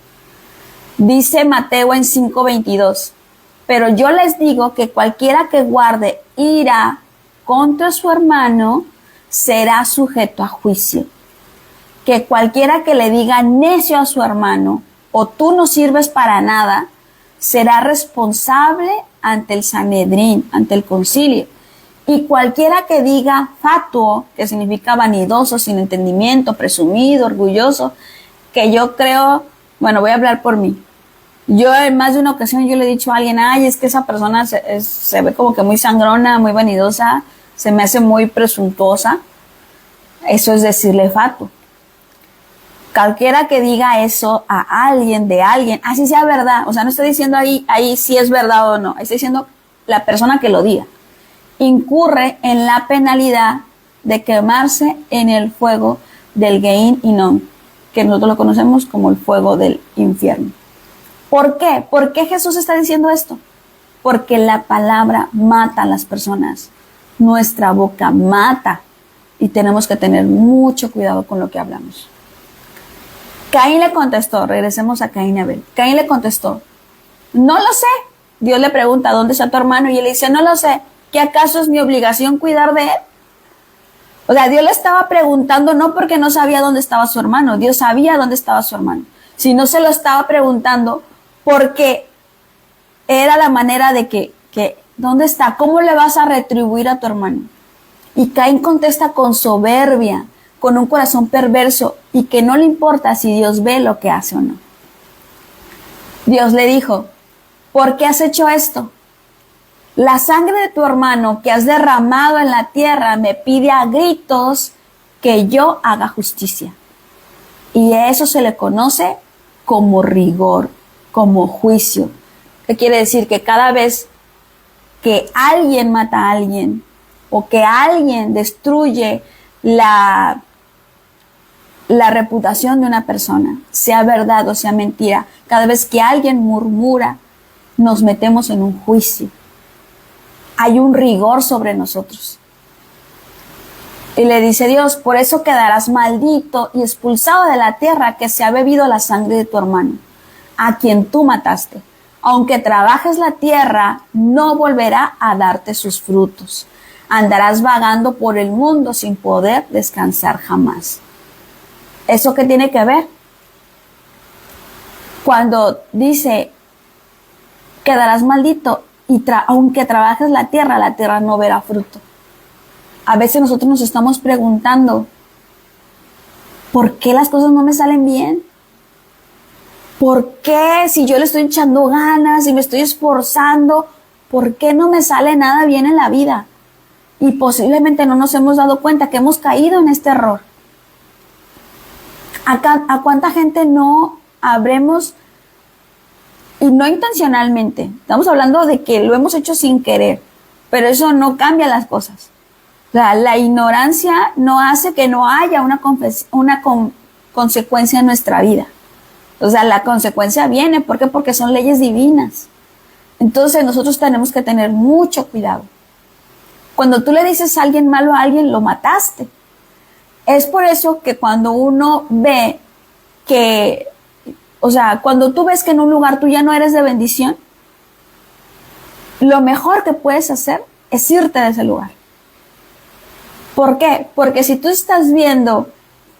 Dice Mateo en 5:22, pero yo les digo que cualquiera que guarde ira contra su hermano será sujeto a juicio. Que cualquiera que le diga necio a su hermano o tú no sirves para nada, será responsable ante el Sanedrín, ante el concilio. Y cualquiera que diga fatuo, que significa vanidoso, sin entendimiento, presumido, orgulloso, que yo creo, bueno, voy a hablar por mí. Yo en más de una ocasión yo le he dicho a alguien, ay, es que esa persona se ve como que muy sangrona, muy vanidosa, se me hace muy presuntuosa. Eso es decirle fatuo. Cualquiera que diga eso a alguien, de alguien, así sea verdad, o sea, no estoy diciendo ahí si es verdad o no, estoy diciendo la persona que lo diga, incurre en la penalidad de quemarse en el fuego del Gehin Hinnom, que nosotros lo conocemos como el fuego del infierno. ¿Por qué? ¿Por qué Jesús está diciendo esto? Porque la palabra mata a las personas, nuestra boca mata y tenemos que tener mucho cuidado con lo que hablamos. Caín le contestó, regresemos a Caín y Abel. Caín le contestó, no lo sé. Dios le pregunta, ¿dónde está tu hermano? Y él dice, no lo sé. ¿Qué acaso es mi obligación cuidar de él? O sea, Dios le estaba preguntando no porque no sabía dónde estaba su hermano. Dios sabía dónde estaba su hermano. Sino se lo estaba preguntando porque era la manera de que ¿dónde está? ¿Cómo le vas a retribuir a tu hermano? Y Caín contesta con soberbia, con un corazón perverso y que no le importa si Dios ve lo que hace o no. Dios le dijo, ¿por qué has hecho esto? La sangre de tu hermano que has derramado en la tierra me pide a gritos que yo haga justicia. Y a eso se le conoce como rigor, como juicio. ¿Qué quiere decir? Que cada vez que alguien mata a alguien o que alguien destruye la reputación de una persona, sea verdad o sea mentira, cada vez que alguien murmura, nos metemos en un juicio. Hay un rigor sobre nosotros. Y le dice Dios, por eso quedarás maldito y expulsado de la tierra que se ha bebido la sangre de tu hermano, a quien tú mataste. Aunque trabajes la tierra, no volverá a darte sus frutos. Andarás vagando por el mundo sin poder descansar jamás. ¿Eso qué tiene que ver? Cuando dice, quedarás maldito y aunque trabajes la tierra no verá fruto. A veces nosotros nos estamos preguntando, ¿por qué las cosas no me salen bien? ¿Por qué si yo le estoy echando ganas y me estoy esforzando, por qué no me sale nada bien en la vida? Y posiblemente no nos hemos dado cuenta que hemos caído en este error. ¿A cuánta gente no habremos, y no intencionalmente, estamos hablando de que lo hemos hecho sin querer, pero eso no cambia las cosas? O sea, la ignorancia no hace que no haya una consecuencia en nuestra vida. O sea, la consecuencia viene, ¿por qué? Porque son leyes divinas. Entonces nosotros tenemos que tener mucho cuidado. Cuando tú le dices a alguien malo a alguien, lo mataste. Es por eso que cuando uno ve que, o sea, cuando tú ves que en un lugar tú ya no eres de bendición, lo mejor que puedes hacer es irte de ese lugar. ¿Por qué? Porque si tú estás viendo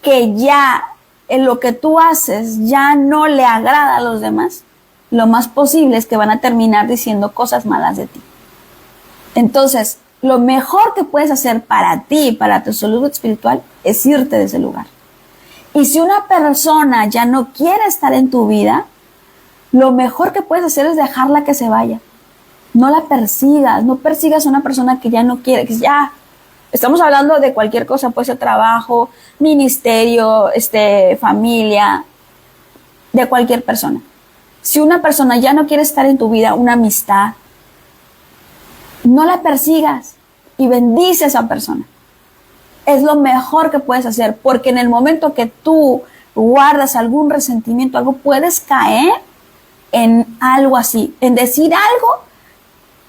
que ya en lo que tú haces ya no le agrada a los demás, lo más posible es que van a terminar diciendo cosas malas de ti. Entonces, lo mejor que puedes hacer para ti, para tu salud espiritual, es irte de ese lugar. Y si una persona ya no quiere estar en tu vida, lo mejor que puedes hacer es dejarla que se vaya. No la persigas, no persigas a una persona que ya no quiere, que ya, estamos hablando de cualquier cosa, puede ser trabajo, ministerio, familia, de cualquier persona. Si una persona ya no quiere estar en tu vida, una amistad, no la persigas y bendice a esa persona. Es lo mejor que puedes hacer, porque en el momento que tú guardas algún resentimiento, algo, puedes caer en algo así, en decir algo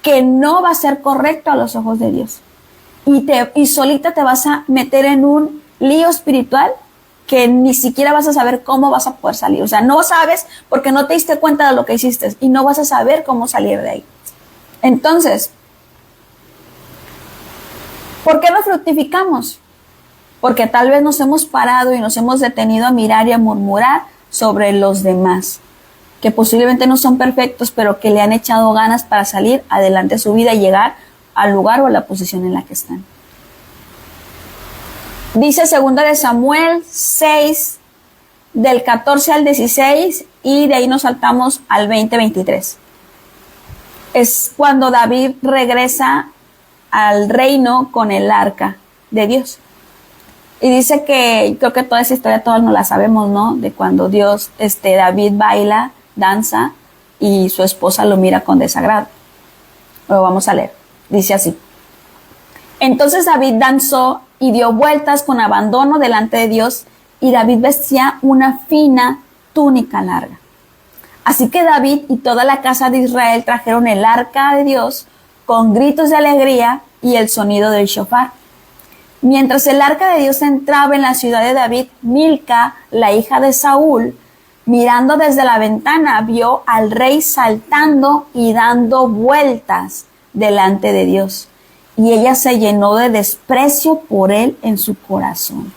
que no va a ser correcto a los ojos de Dios. Y solita te vas a meter en un lío espiritual que ni siquiera vas a saber cómo vas a poder salir. O sea, no sabes porque no te diste cuenta de lo que hiciste y no vas a saber cómo salir de ahí. Entonces, ¿por qué no fructificamos? Porque tal vez nos hemos parado y nos hemos detenido a mirar y a murmurar sobre los demás, que posiblemente no son perfectos, pero que le han echado ganas para salir adelante de su vida y llegar al lugar o a la posición en la que están. Dice 2 de Samuel 6, del 14 al 16, y de ahí nos saltamos al 20-23. Es cuando David regresa al reino con el arca de Dios. Y dice que, creo que toda esa historia todos nos la sabemos, ¿no? De cuando David baila, danza, y su esposa lo mira con desagrado. Lo vamos a leer. Dice así: entonces David danzó y dio vueltas con abandono delante de Dios, y David vestía una fina túnica larga. Así que David y toda la casa de Israel trajeron el arca de Dios con gritos de alegría y el sonido del shofar. Mientras el arca de Dios entraba en la ciudad de David, Milca, la hija de Saúl, mirando desde la ventana, vio al rey saltando y dando vueltas delante de Dios, y ella se llenó de desprecio por él en su corazón.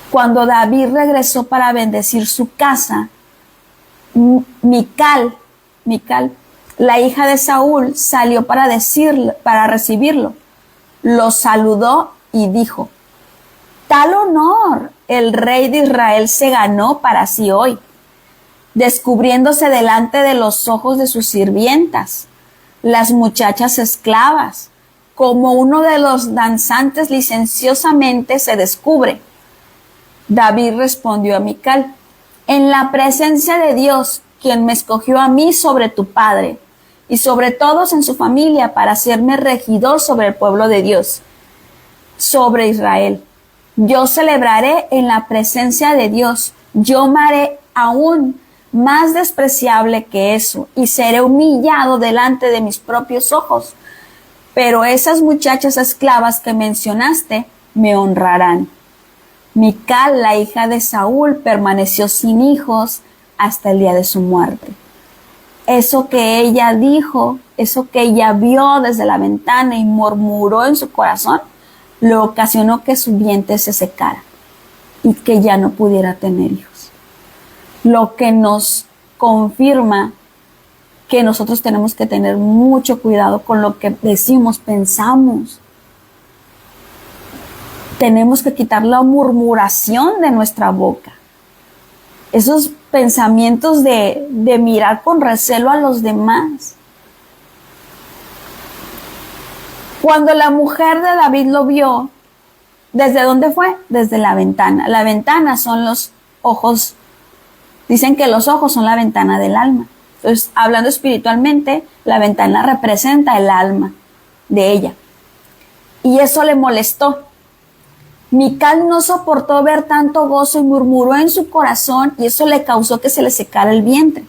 Cuando David regresó para bendecir su casa, Mical, la hija de Saúl, salió para recibirlo. Lo saludó y dijo: tal honor el rey de Israel se ganó para sí hoy, descubriéndose delante de los ojos de sus sirvientas, las muchachas esclavas, como uno de los danzantes licenciosamente se descubre. David respondió a Mical: en la presencia de Dios, quien me escogió a mí sobre tu padre y sobre todos en su familia para hacerme regidor sobre el pueblo de Dios, sobre Israel. Yo celebraré en la presencia de Dios. Yo me haré aún más despreciable que eso y seré humillado delante de mis propios ojos. Pero esas muchachas esclavas que mencionaste me honrarán. Mical, la hija de Saúl, permaneció sin hijos hasta el día de su muerte. Eso que ella dijo, eso que ella vio desde la ventana y murmuró en su corazón, lo ocasionó que su vientre se secara y que ya no pudiera tener hijos. Lo que nos confirma que nosotros tenemos que tener mucho cuidado con lo que decimos, pensamos. Tenemos que quitar la murmuración de nuestra boca. Esos pensamientos de mirar con recelo a los demás. Cuando la mujer de David lo vio, ¿desde dónde fue? Desde la ventana. La ventana son los ojos. Dicen que los ojos son la ventana del alma. Entonces, hablando espiritualmente, la ventana representa el alma de ella. Y eso le molestó. Mical no soportó ver tanto gozo y murmuró en su corazón, y eso le causó que se le secara el vientre.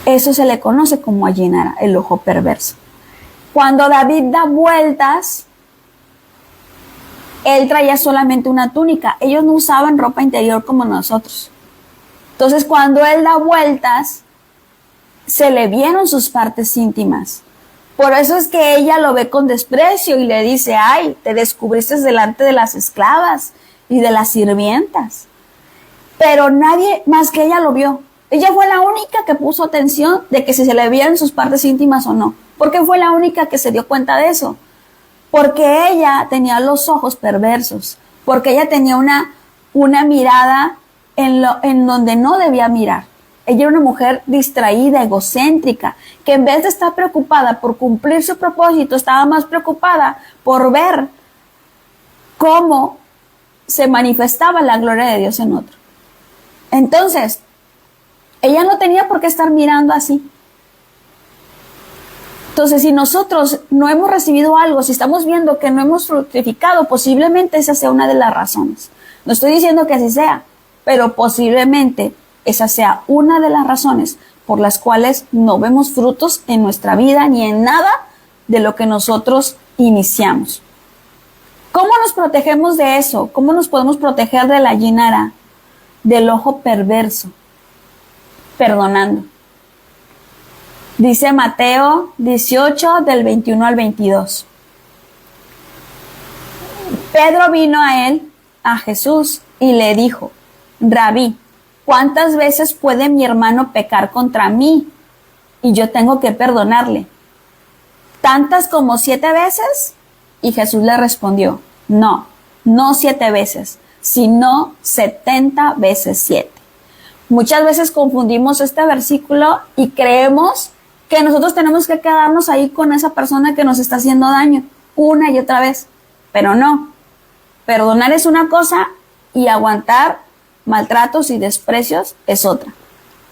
Eso se le conoce como allanara, el ojo perverso. Cuando David da vueltas, él traía solamente una túnica. Ellos no usaban ropa interior como nosotros. Entonces, cuando él da vueltas, se le vieron sus partes íntimas. Por eso es que ella lo ve con desprecio y le dice, ay, te descubriste delante de las esclavas y de las sirvientas. Pero nadie más que ella lo vio. Ella fue la única que puso atención de que si se le vieron sus partes íntimas o no. ¿Por qué fue la única que se dio cuenta de eso? Porque ella tenía los ojos perversos. Porque ella tenía una mirada en donde no debía mirar. Ella era una mujer distraída, egocéntrica, que en vez de estar preocupada por cumplir su propósito, estaba más preocupada por ver cómo se manifestaba la gloria de Dios en otro. Entonces, ella no tenía por qué estar mirando así. Entonces, si nosotros no hemos recibido algo, si estamos viendo que no hemos fructificado, posiblemente esa sea una de las razones. No estoy diciendo que así sea, pero posiblemente esa sea una de las razones por las cuales no vemos frutos en nuestra vida ni en nada de lo que nosotros iniciamos. ¿Cómo nos protegemos de eso? ¿Cómo nos podemos proteger de la allanara, del ojo perverso? Perdonando. Dice Mateo 18, del 21 al 22. Pedro vino a Jesús, y le dijo, Rabí, ¿cuántas veces puede mi hermano pecar contra mí y yo tengo que perdonarle? ¿Tantas como 7 veces? Y Jesús le respondió, no 7 veces, sino 70 veces 7. Muchas veces confundimos este versículo y creemos que nosotros tenemos que quedarnos ahí con esa persona que nos está haciendo daño una y otra vez, pero no. Perdonar es una cosa y aguantar maltratos y desprecios es otra.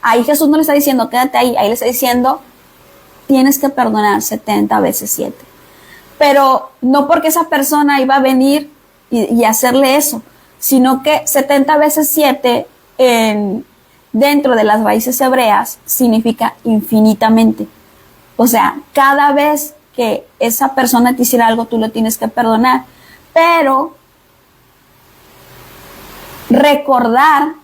Ahí Jesús no le está diciendo quédate ahí le está diciendo tienes que perdonar 70 veces 7. Pero no porque esa persona iba a venir y hacerle eso, sino que 70 veces 7 dentro de las raíces hebreas significa infinitamente. O sea, cada vez que esa persona te hiciera algo, tú lo tienes que perdonar. Pero recordar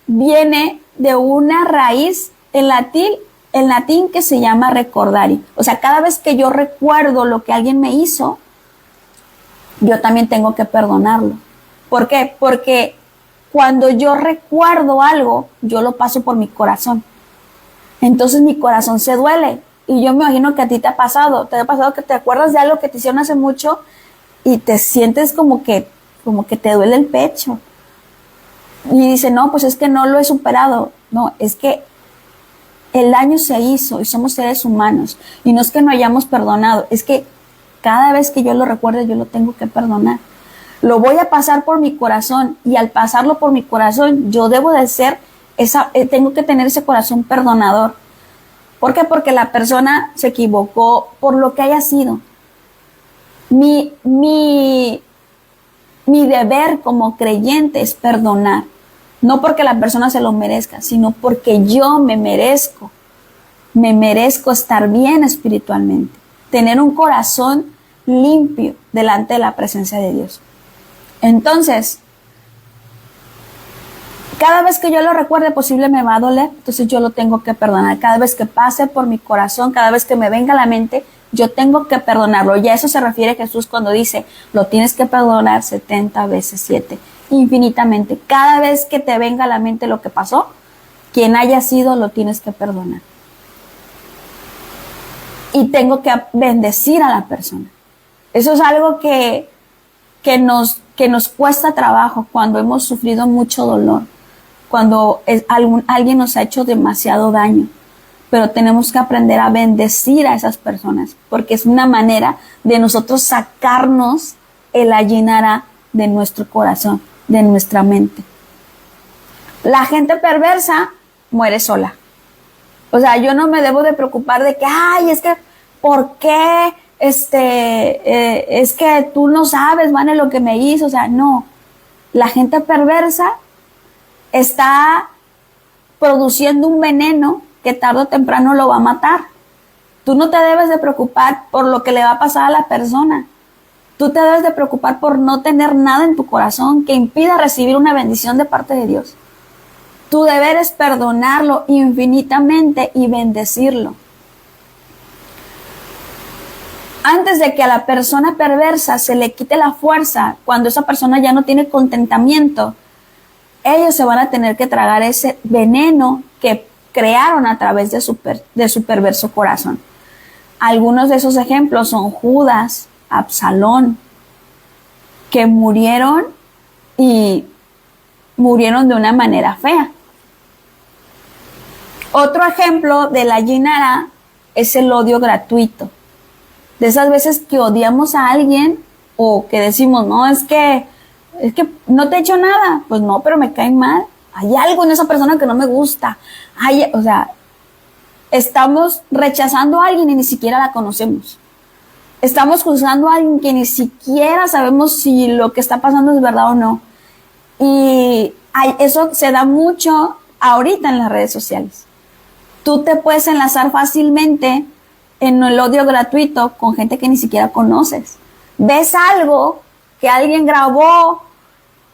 viene de una raíz en latín que se llama recordari. O sea, cada vez que yo recuerdo lo que alguien me hizo, yo también tengo que perdonarlo. ¿Por qué? Porque cuando yo recuerdo algo, yo lo paso por mi corazón. Entonces mi corazón se duele. Y yo me imagino que a ti te ha pasado que te acuerdas de algo que te hicieron hace mucho y te sientes como que te duele el pecho. Y dice, no, pues es que no lo he superado. No, es que el daño se hizo y somos seres humanos. Y no es que no hayamos perdonado, es que cada vez que yo lo recuerde, yo lo tengo que perdonar. Lo voy a pasar por mi corazón y al pasarlo por mi corazón, yo debo de ser tengo que tener ese corazón perdonador. ¿Por qué? Porque la persona se equivocó por lo que haya sido. Mi deber como creyente es perdonar. No porque la persona se lo merezca, sino porque yo me merezco estar bien espiritualmente, tener un corazón limpio delante de la presencia de Dios. Entonces, cada vez que yo lo recuerde, posible me va a doler, entonces yo lo tengo que perdonar. Cada vez que pase por mi corazón, cada vez que me venga a la mente, yo tengo que perdonarlo. Y a eso se refiere Jesús cuando dice, lo tienes que perdonar 70 veces 7, infinitamente. Cada vez que te venga a la mente lo que pasó, quien haya sido, lo tienes que perdonar. Y tengo que bendecir a la persona. Eso es algo que nos cuesta trabajo cuando hemos sufrido mucho dolor, cuando alguien nos ha hecho demasiado daño. Pero tenemos que aprender a bendecir a esas personas, porque es una manera de nosotros sacarnos el ayinara de nuestro corazón, de nuestra mente. La gente perversa muere sola. O sea, yo no me debo de preocupar de que, ay, es que, ¿por qué? Es que tú no sabes, Vane, lo que me hizo. O sea, no. La gente perversa está produciendo un veneno que tarde o temprano lo va a matar. Tú no te debes de preocupar por lo que le va a pasar a la persona. Tú te debes de preocupar por no tener nada en tu corazón que impida recibir una bendición de parte de Dios. Tu deber es perdonarlo infinitamente y bendecirlo. Antes de que a la persona perversa se le quite la fuerza, cuando esa persona ya no tiene contentamiento, ellos se van a tener que tragar ese veneno que crearon a través de su perverso corazón. Algunos de esos ejemplos son Judas, Absalón, que murieron y murieron de una manera fea. Otro ejemplo de la ayinara es el odio gratuito. De esas veces que odiamos a alguien o que decimos, no, es que no te he hecho nada. Pues no, pero me cae mal. Hay algo en esa persona que no me gusta. O sea, estamos rechazando a alguien y ni siquiera la conocemos. Estamos juzgando a alguien que ni siquiera sabemos si lo que está pasando es verdad o no. Y eso se da mucho ahorita en las redes sociales. Tú te puedes enlazar fácilmente en el odio gratuito con gente que ni siquiera conoces. Ves algo que alguien grabó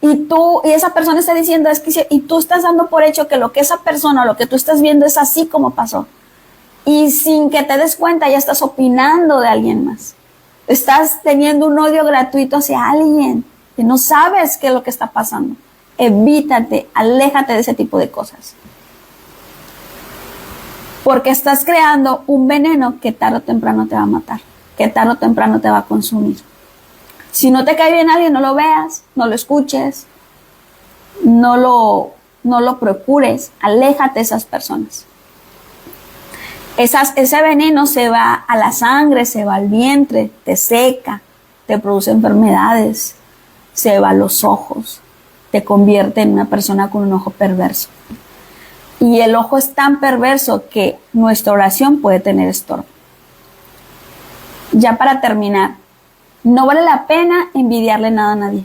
y esa persona está diciendo, y tú estás dando por hecho que lo que esa persona o lo que tú estás viendo es así como pasó. Y sin que te des cuenta ya estás opinando de alguien más. Estás teniendo un odio gratuito hacia alguien que no sabes qué es lo que está pasando. Evítate, aléjate de ese tipo de cosas. Porque estás creando un veneno que tarde o temprano te va a matar, que tarde o temprano te va a consumir. Si no te cae bien alguien, no lo veas, no lo escuches, no lo procures, aléjate de esas personas. Ese veneno se va a la sangre, se va al vientre, te seca, te produce enfermedades, se va a los ojos, te convierte en una persona con un ojo perverso. Y el ojo es tan perverso que nuestra oración puede tener estorbo. Ya para terminar, no vale la pena envidiarle nada a nadie.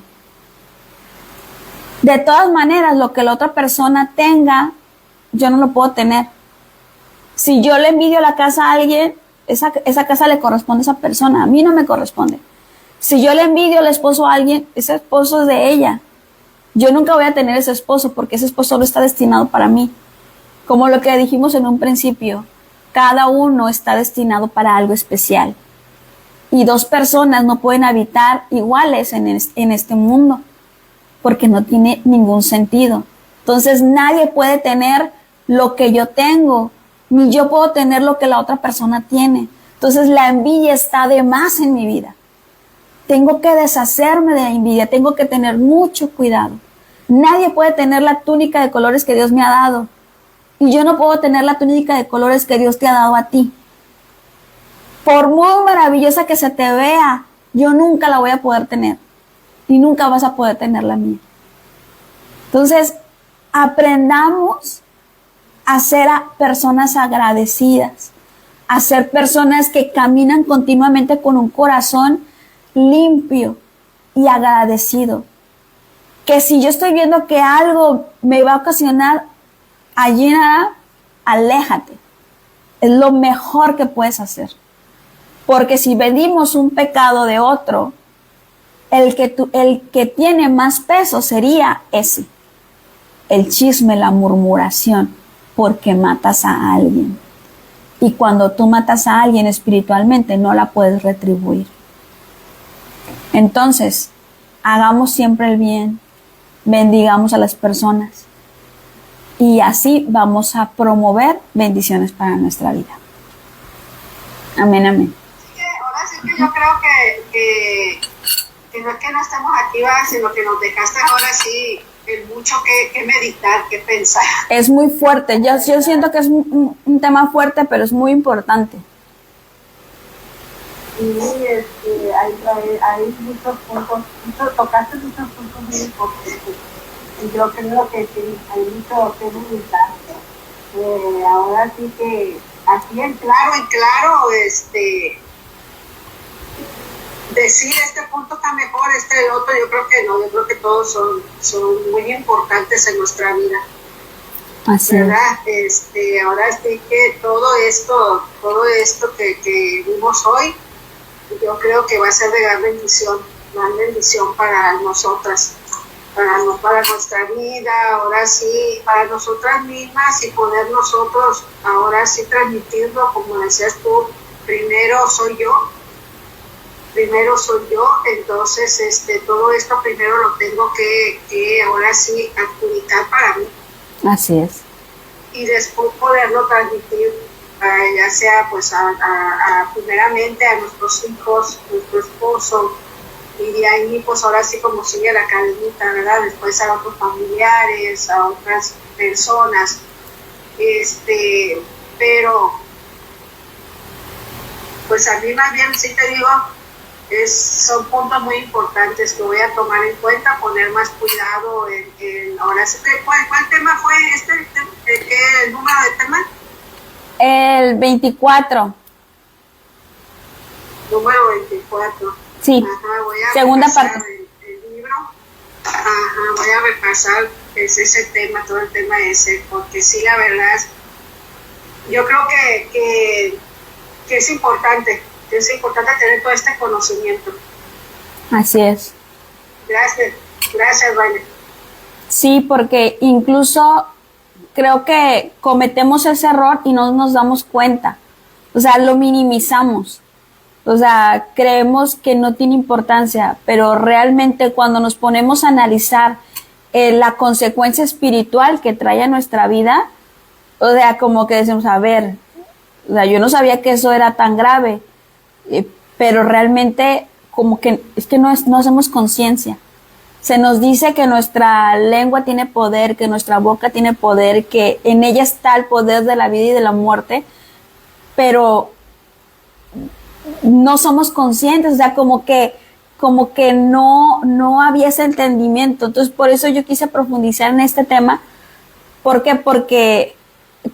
De todas maneras, lo que la otra persona tenga, yo no lo puedo tener. Si yo le envidio la casa a alguien, esa casa le corresponde a esa persona, a mí no me corresponde. Si yo le envidio el esposo a alguien, ese esposo es de ella. Yo nunca voy a tener ese esposo porque ese esposo no está destinado para mí. Como lo que dijimos en un principio, cada uno está destinado para algo especial. Y dos personas no pueden habitar iguales en este mundo, porque no tiene ningún sentido. Entonces nadie puede tener lo que yo tengo, ni yo puedo tener lo que la otra persona tiene. Entonces la envidia está de más en mi vida. Tengo que deshacerme de la envidia, tengo que tener mucho cuidado. Nadie puede tener la túnica de colores que Dios me ha dado. Y yo no puedo tener la túnica de colores que Dios te ha dado a ti. Por muy maravillosa que se te vea, yo nunca la voy a poder tener. Y nunca vas a poder tener la mía. Entonces, aprendamos a ser personas agradecidas, a ser personas que caminan continuamente con un corazón limpio y agradecido. Que si yo estoy viendo que algo me va a ocasionar allí nada, aléjate. Es lo mejor que puedes hacer. Porque si venimos un pecado de otro, el que tiene más peso sería ese. El chisme, la murmuración, porque matas a alguien. Y cuando tú matas a alguien espiritualmente, no la puedes retribuir. Entonces, hagamos siempre el bien, bendigamos a las personas. y así vamos a promover bendiciones para nuestra vida. Amén, amén. Ahora sí que yo creo que no es que no estemos activas, sino que nos dejaste ahora sí el mucho que meditar, que pensar. Es muy fuerte, yo siento que es un tema fuerte, pero es muy importante. Sí, hay muchos puntos, tocaste muchos puntos muy importantes. Y yo creo que sí, hay mucho que meditar. Ahora sí que así en claro, decir este punto está mejor, el otro, yo creo que no, yo creo que todos son muy importantes en nuestra vida. Así ¿verdad? Ahora sí que todo esto que vimos hoy, yo creo que va a ser de gran bendición para nosotras, para nuestra vida, ahora sí, para nosotras mismas, y poder nosotros ahora sí transmitirlo, como decías tú, primero soy yo, entonces todo esto primero lo tengo que ahora sí adjudicar para mí. Así es. Y después poderlo transmitir, ya sea pues primeramente a nuestros hijos, nuestro esposo, y de ahí pues ahora sí como sigue la cadenita, ¿verdad? Después a otros familiares, a otras personas, pero pues a mí más bien sí te digo, son puntos muy importantes que voy a tomar en cuenta, poner más cuidado en ahora sí. ¿Cuál tema fue el número de tema? El 24. Número 24. Sí. Ajá, voy a segunda parte. El libro. Ajá, voy a repasar ese tema, todo el tema ese, porque sí, la verdad, yo creo que es importante. Es importante tener todo este conocimiento. Así es. Gracias, Vane. Sí, porque incluso creo que cometemos ese error y no nos damos cuenta. O sea, lo minimizamos. O sea, creemos que no tiene importancia, pero realmente cuando nos ponemos a analizar la consecuencia espiritual que trae a nuestra vida, o sea, como que decimos, a ver, o sea, yo no sabía que eso era tan grave. Pero realmente como que es que no hacemos conciencia. Se nos dice que nuestra lengua tiene poder, que nuestra boca tiene poder, que en ella está el poder de la vida y de la muerte, pero no somos conscientes, o sea, como que no había ese entendimiento. Entonces, por eso yo quise profundizar en este tema. ¿Por qué? Porque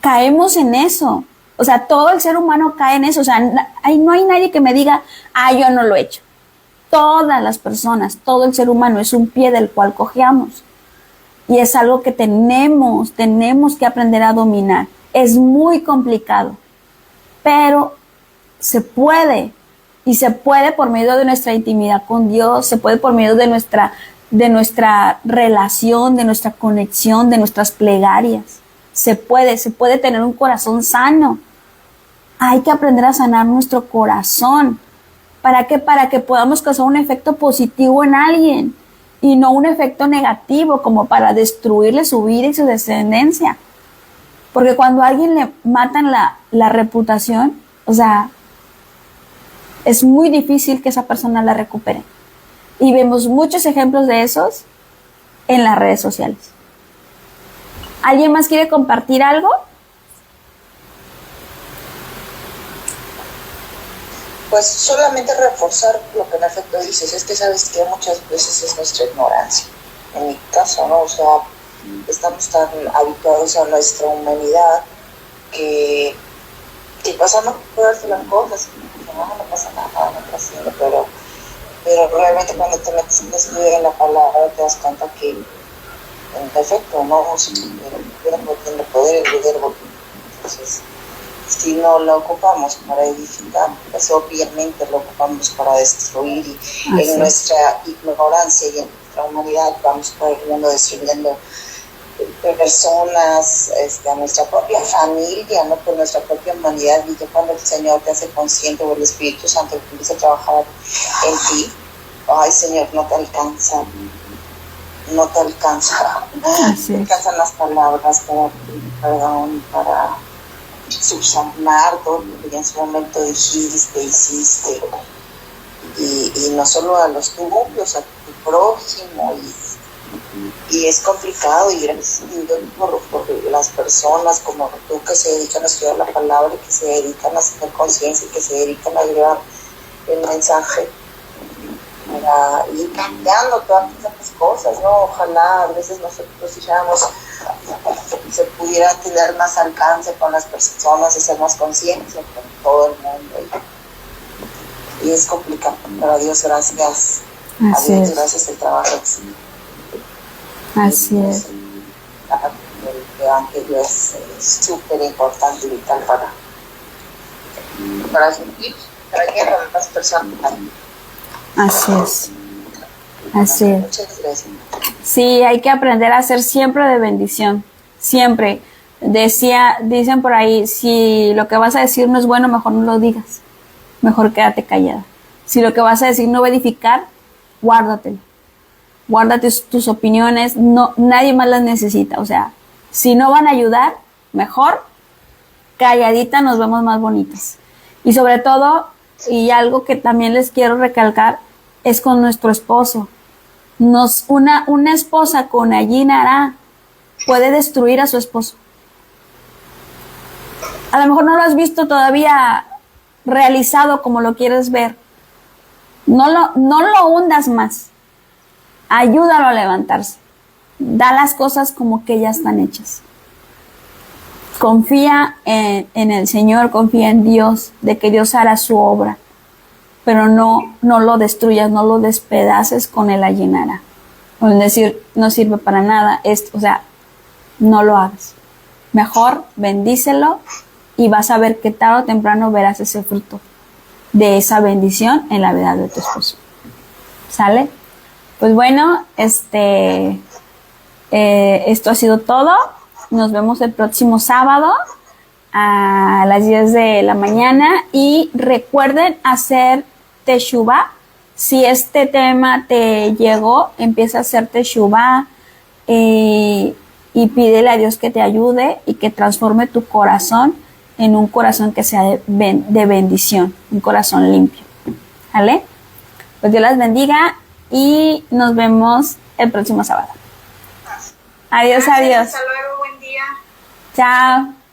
caemos en eso. O sea, todo el ser humano cae en eso. O sea, no hay nadie que me diga, yo no lo he hecho. Todas las personas, todo el ser humano es un pie del cual cojeamos. Y es algo que tenemos que aprender a dominar. Es muy complicado, pero se puede. Y se puede por medio de nuestra intimidad con Dios, se puede por medio de nuestra relación, de nuestra conexión, de nuestras plegarias. Se puede tener un corazón sano. Hay que aprender a sanar nuestro corazón. ¿Para qué? Para que podamos causar un efecto positivo en alguien y no un efecto negativo como para destruirle su vida y su descendencia. Porque cuando a alguien le matan la reputación, o sea, es muy difícil que esa persona la recupere. Y vemos muchos ejemplos de esos en las redes sociales. ¿Alguien más quiere compartir algo? Pues solamente reforzar lo que en efecto dices, es que sabes que muchas veces es nuestra ignorancia. En mi caso, ¿no? O sea, estamos tan habituados a nuestra humanidad que pasando por alto las cosas, no pasa nada, no está haciendo, pero realmente cuando te metes en estudiar en la palabra te das cuenta que en efecto no se tiene poder el verbo. Entonces, si no lo ocupamos para edificar, pues obviamente lo ocupamos para destruir, y en nuestra ignorancia y en nuestra humanidad vamos por el mundo destruyendo personas, a nuestra propia familia, no por nuestra propia humanidad. Y que cuando el Señor te hace consciente, o el Espíritu Santo empieza a trabajar en ti, ay Señor, no te alcanza no te alcanza, Así te es. alcanzan las palabras para pedir perdón, para subsanar todo lo que en su momento dijiste, hiciste, y no solo a los tuyos, a tu prójimo, y es complicado, y gracias a Dios por las personas como tú que se dedican a estudiar la palabra, que se dedican a hacer conciencia y que se dedican a llevar el mensaje para ir cambiando todas estas cosas, ¿no? Ojalá a veces nosotros dijéramos se pudiera tener más alcance con las personas y ser más conciencia con todo el mundo, y es complicado, pero a Dios gracias, Así a Dios es. gracias el trabajo. Así es. El evangelio es súper importante y vital para seguir trayendo a las personas. Así es. Así es. Muchas gracias. Sí, hay que aprender a ser siempre de bendición. Siempre. Dicen por ahí, si lo que vas a decir no es bueno, mejor no lo digas. Mejor quédate callada. Si lo que vas a decir no va a edificar, guárdatelo. Guárdate tus opiniones, no, nadie más las necesita. O sea, si no van a ayudar, mejor calladita nos vemos más bonitas. Y sobre todo, y algo que también les quiero recalcar, es con nuestro esposo. Una esposa con allinará puede destruir a su esposo. A lo mejor no lo has visto todavía realizado como lo quieres ver. No lo hundas más. Ayúdalo a levantarse. Da las cosas como que ya están hechas. Confía en el Señor, confía en Dios, de que Dios hará su obra. Pero no lo destruyas, no lo despedaces con el allinara. Es decir, no sirve para nada. O sea, no lo hagas. Mejor bendícelo y vas a ver que tarde o temprano verás ese fruto de esa bendición en la vida de tu esposo. ¿Sale? Pues bueno, esto ha sido todo. Nos vemos el próximo sábado a las 10 de la mañana y recuerden hacer teshuvá. Si este tema te llegó, empieza a hacer teshuvá y pídele a Dios que te ayude y que transforme tu corazón en un corazón que sea de bendición, un corazón limpio. ¿Vale? Pues Dios las bendiga y nos vemos el próximo sábado. Adiós, Gracias, adiós. hasta luego, buen día. Chao.